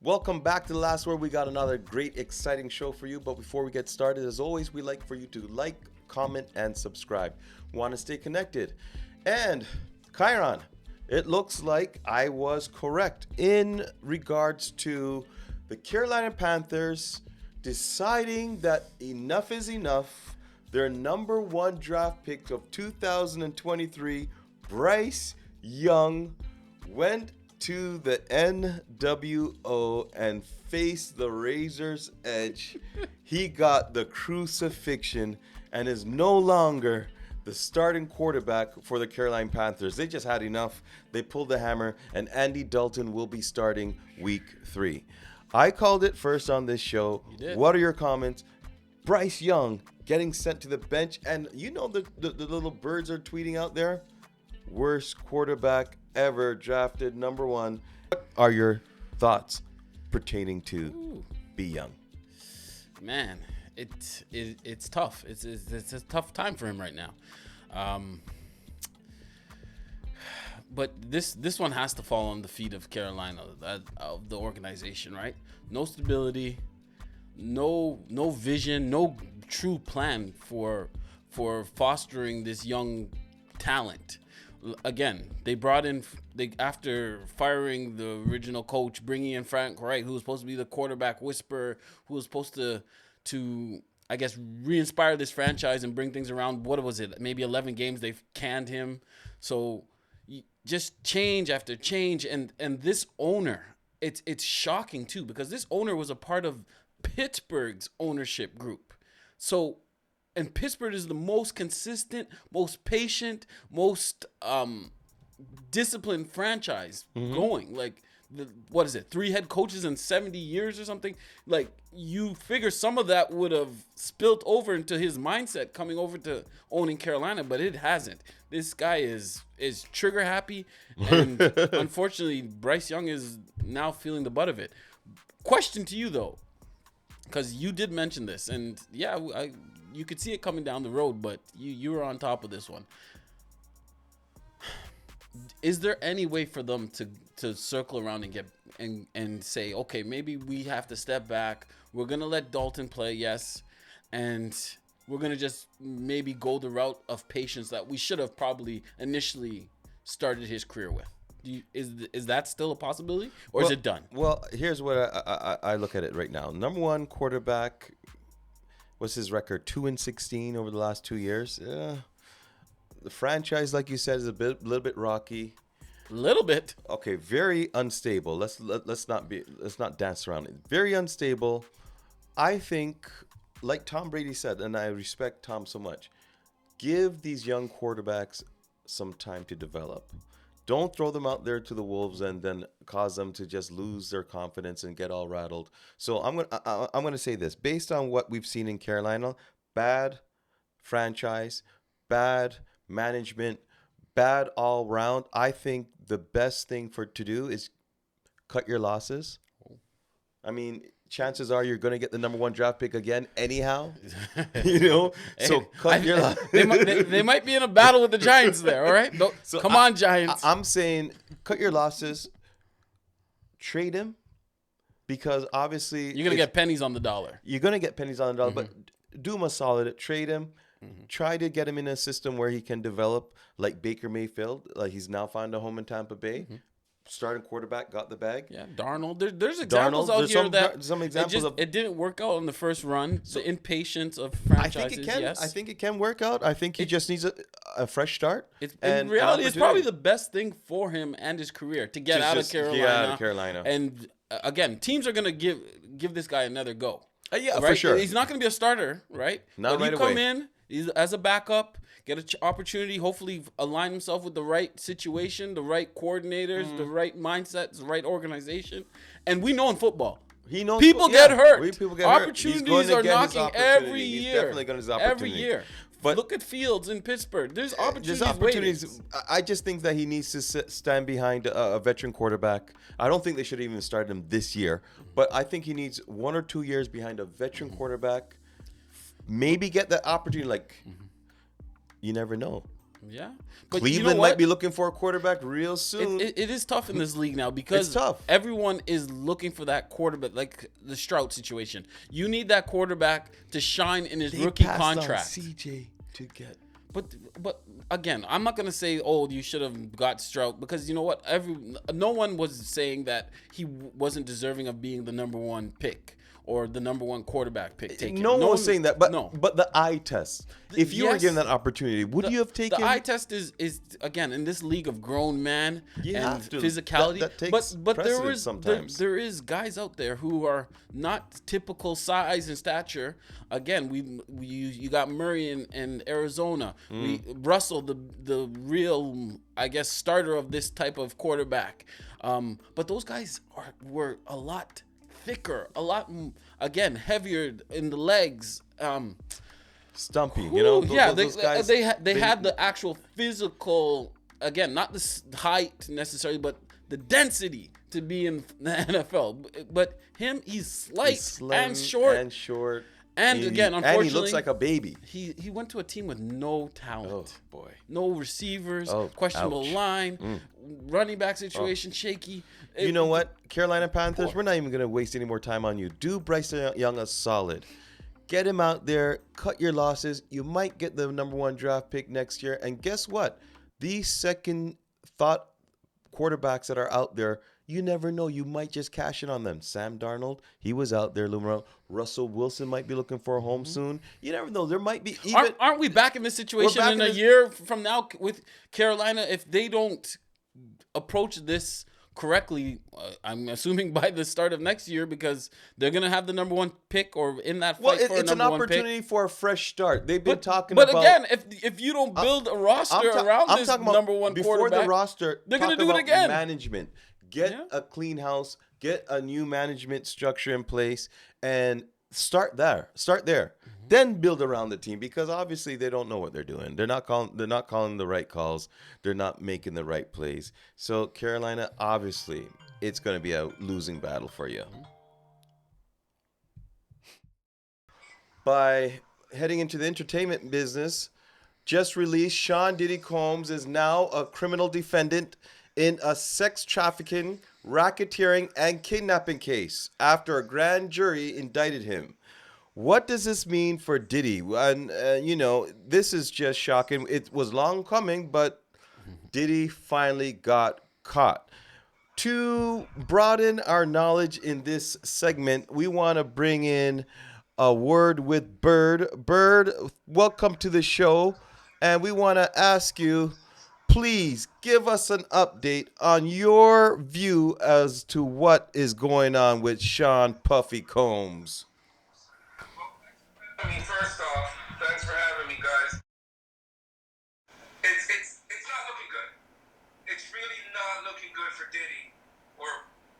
Welcome back to The Last Word. We got another great, exciting show for you. But before we get started, as always, we like for you to like, comment, and subscribe. Want to stay connected. And, Kyron, it looks like I was correct in regards to the Carolina Panthers deciding that enough is enough. Their number one draft pick of 2023, Bryce Young, went to the NWO and faced the razor's edge. He got the crucifixion and is no longer the starting quarterback for the Carolina Panthers. They just had enough. They pulled the hammer, and Andy Dalton will be starting week 3. I called it first on this show. You did. What are your comments? Bryce Young getting sent to the bench, and you know the little birds are tweeting out there. Worst quarterback ever drafted, number 1. What are your thoughts pertaining to B. Young? Man, it's tough. It's a tough time for him right now. But this one has to fall on the feet of Carolina, of the organization, right? No stability, no vision, no true plan for fostering this young talent. Again, they brought in after firing the original coach, bringing in Frank Wright, who was supposed to be the quarterback whisperer, who was supposed to I guess re-inspire this franchise and bring things around. What was it? Maybe 11 games they've canned him. So just change after change, and this owner, it's shocking too, because this owner was a part of Pittsburgh's ownership group. So, and Pittsburgh is the most consistent, most patient, most disciplined franchise going. Like, what is it? 3 head coaches in 70 years or something? Like, you figure some of that would have spilt over into his mindset coming over to owning Carolina, but it hasn't. This guy is trigger happy, and unfortunately, Bryce Young is now feeling the butt of it. Question to you, though, because you did mention this, and yeah, you could see it coming down the road, but you were on top of this one. Is there any way for them to circle around and get and say, okay, maybe we have to step back. We're gonna let Dalton play, yes, and we're gonna just maybe go the route of patience that we should have probably initially started his career with. Is that still a possibility, or is it done? Well, here's what I look at it right now. Number 1 quarterback. What's his record? 2-16 over the last 2 years. The franchise, like you said, is a little bit rocky. A little bit. Okay, very unstable. Let's not dance around it. Very unstable. I think, like Tom Brady said, and I respect Tom so much, give these young quarterbacks some time to develop. Don't throw them out there to the wolves and then cause them to just lose their confidence and get all rattled. So I'm gonna say this, based on what we've seen in Carolina: bad franchise, bad management, bad all round. I think the best thing to do is cut your losses. I mean, chances are you're going to get the number 1 draft pick again anyhow, so cut your losses. They might be in a battle with the Giants there, all right? Come on, Giants. I'm saying cut your losses, trade him, because obviously you're going to get pennies on the dollar. You're going to get pennies on the dollar, but do him a solid, trade him. Try to get him in a system where he can develop like Baker Mayfield. Like, he's now found a home in Tampa Bay. Starting quarterback, got the bag. Yeah, Darnold. There's examples out here that some examples it didn't work out on the first run. So, the impatience of franchises. I think it can. Yes. I think it can work out. I think he just needs a fresh start. In reality, it's probably the best thing for him and his career to get out of Carolina. Get out of Carolina. And again, teams are gonna give this guy another go. Yeah, right? for sure. He's not gonna be a starter, right? Not right away. Come in. He's as a backup, get an opportunity, hopefully align himself with the right situation, the right coordinators, the right mindset, the right organization. And we know in football, people get hurt. Opportunities are knocking every year. He's definitely going to his opportunity. Every year. But look at Fields in Pittsburgh. There's opportunities waiting. I just think that he needs to stand behind a veteran quarterback. I don't think they should even start him this year. But I think he needs 1 or 2 years behind a veteran quarterback. Maybe get that opportunity. Like, you never know. Yeah, but Cleveland might be looking for a quarterback real soon. It is tough in this league now because It's tough. everyone is looking for that quarterback, like the Stroud situation. You need that quarterback to shine in his rookie contract. CJ to get. But again, I'm not gonna say, oh, you should have got Stroud, because you know what? No one was saying that he wasn't deserving of being the number one pick or the number one quarterback pick taken. No one was saying that, but the eye test. If you were given that opportunity, would you have taken? The eye test is again, in this league of grown man and have to. physicality. That takes but sometimes. there is guys out there who are not typical size and stature. Again, you got Murray in Arizona. Russell, the real, I guess, starter of this type of quarterback. But those guys were a lot thicker, a lot, again, heavier in the legs. Stumpy, those guys, they had the actual physical, again, not the height necessarily, but the density to be in the NFL. But he's slight and short. And again, unfortunately, and he looks like a baby. He went to a team with no talent. Oh boy, no receivers, questionable line, running back situation shaky. You know what, Carolina Panthers, we're not even gonna waste any more time on you. Do Bryce Young a solid. Get him out there, cut your losses. You might get the number one draft pick next year. And guess what? These second thought quarterbacks that are out there, you never know. You might just cash in on them. Sam Darnold, he was out there. Russell Wilson might be looking for a home soon. You never know. There might be even. Aren't we back in this situation in a year from now with Carolina if they don't approach this correctly? I'm assuming by the start of next year, because they're gonna have the number one pick or in that fight for a number one pick. It's an opportunity for a fresh start. They've been talking about. But again, if you don't build a roster around this number one before quarterback, the roster, they're gonna do it again. Management, get a clean house, get a new management structure in place, and start there. Then build around the team, because obviously they don't know what they're doing. They're not calling the right calls. They're not making the right plays. So Carolina, obviously, it's going to be a losing battle for you. By heading into the entertainment business, just released, Sean Diddy Combs is now a criminal defendant in a sex trafficking, racketeering, and kidnapping case after a grand jury indicted him. What does this mean for Diddy? And, this is just shocking. It was long coming, but Diddy finally got caught. To broaden our knowledge in this segment, we want to bring in a word with Bird. Bird, welcome to the show. And we want to ask you, please give us an update on your view as to what is going on with Sean Puffy Combs. First off, thanks for having me, guys. It's not looking good. It's really not looking good for Diddy or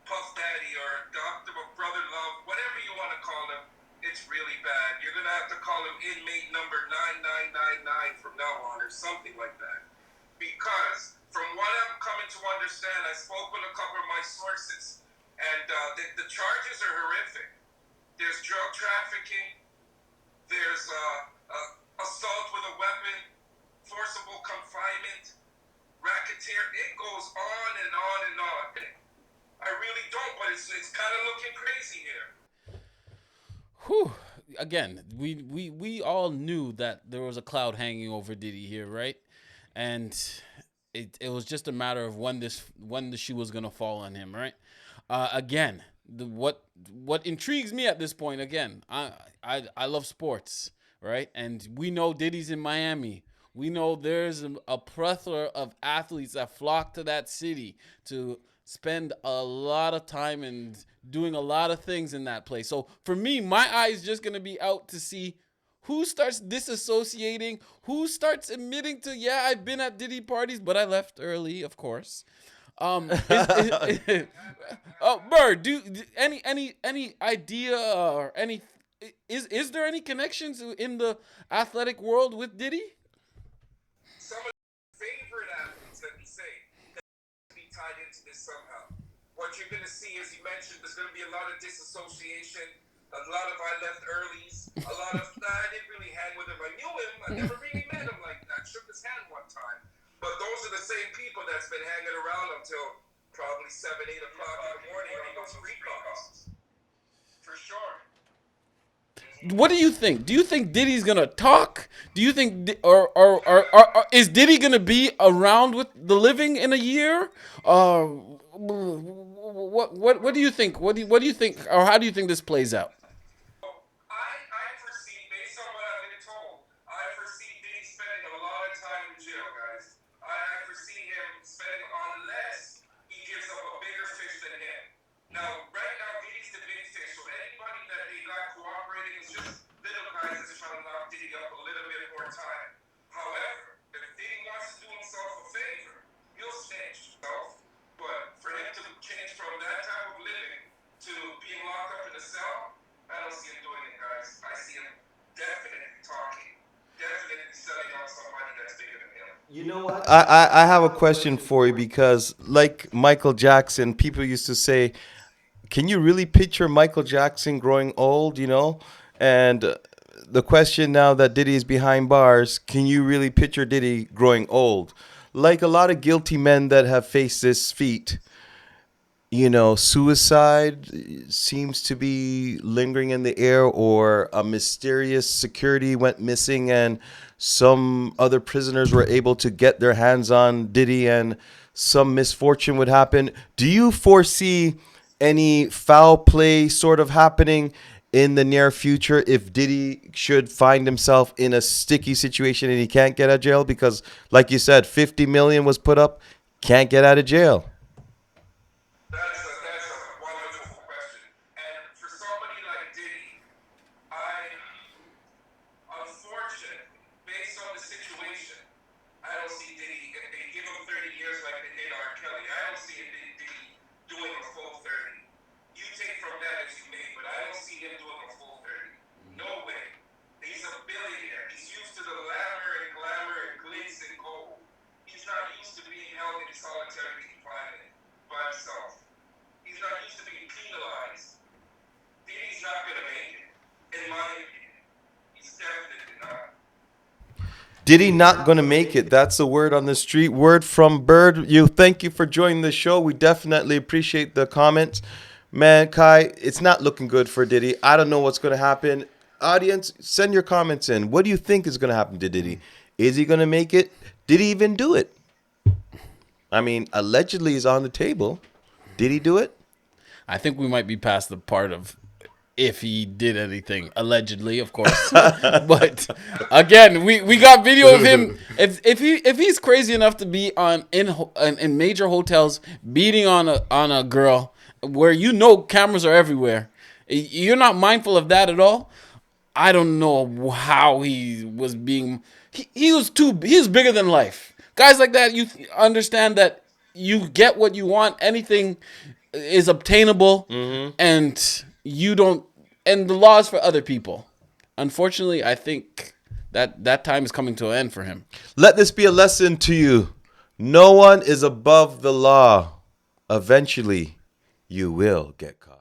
Puff Daddy or Dr. Brother Love, whatever you want to call him. It's really bad. You're gonna have to call him inmate number 9999 from now on, or something like that. Because from what I'm coming to understand, I spoke with a couple of my sources, and the charges are horrific. There's drug trafficking. There's assault with a weapon, forcible confinement, racketeer. It goes on and on and on. I really don't, but it's kind of looking crazy here. Whew. Again, we all knew that there was a cloud hanging over Diddy here, right? And it was just a matter of when the shoe was gonna fall on him, right? Again, what intrigues me at this point, again, I love sports, right? And we know Diddy's in Miami. We know there's a plethora of athletes that flock to that city to spend a lot of time and doing a lot of things in that place. So for me, my eye is just gonna be out to see who starts disassociating, who starts admitting to, I've been at Diddy parties, but I left early, of course. Bird, any idea or any is there any connections in the athletic world with Diddy? Some of the favorite athletes, let me say, that be tied into this somehow. What you're going to see, as you mentioned, there's going to be a lot of disassociation, a A lot of I left earlies. A lot of I didn't really hang with him. I knew him. I never really met him like that. Shook his hand one time. But those are the same people that's been hanging around until probably 7, 8 o'clock in the morning on those free calls. For sure. What do you think? Do you think Diddy's gonna talk? Do you think, or is Diddy gonna be around with the living in a year? What do you think? What do you think, or how do you think this plays out? I foresee, based on what I've been told, I foresee Diddy spending a lot of time in jail, guys. I foresee him spending unless he gives up a bigger fish than him. Now, right now, Diddy's the big fish, so anybody that they got cooperating is just little guys that's trying to knock Diddy up a little bit more time. However, if Diddy wants to do himself a favor, he'll snitch himself. But for him to change from that type of living to being locked up in a cell, I don't see him doing it, guys. I see him definitely talking, definitely selling out somebody that's bigger than him. You know what? I have a question for you because, like Michael Jackson, people used to say, can you really picture Michael Jackson growing old, you know? And the question now that Diddy is behind bars, can you really picture Diddy growing old? Like a lot of guilty men that have faced this feat, you know, suicide seems to be lingering in the air, or a mysterious security went missing and some other prisoners were able to get their hands on Diddy and some misfortune would happen. Do you foresee any foul play sort of happening in the near future if Diddy should find himself in a sticky situation and he can't get out of jail? Because, like you said, 50 million was put up, can't get out of jail. That's a wonderful question. And for somebody like Diddy, unfortunately, based on the situation, I don't see Diddy, if they give him 30 years like they did R. Kelly, I don't see Diddy doing a full 30. You take from that as you may, but I don't see him doing a full 30. No way. He's a billionaire. He's used to the glamour and glitz and gold. He's not used to being held in solitary confinement by himself. He's not used to being penalized. Diddy's not going to make it, in my opinion. He's definitely not. Diddy not going to make it. That's the word on the street. Word from Bird. Thank you for joining the show. We definitely appreciate the comments. Man, Kai, it's not looking good for Diddy. I don't know what's going to happen. Audience, send your comments in. What do you think is going to happen to Diddy? Is he going to make it? Did he even do it? I mean, allegedly he's on the table. Did he do it? I think we might be past the part of if he did anything, allegedly, of course. But again, we got video of him. If he's crazy enough to be in major hotels beating on a girl, where you know cameras are everywhere, you're not mindful of that at all. I don't know how he was being. He was bigger than life. Guys like that, you understand that you get what you want. Anything is obtainable, and you don't. And the law is for other people. Unfortunately, I think that time is coming to an end for him. Let this be a lesson to you. No one is above the law. Eventually, you will get caught.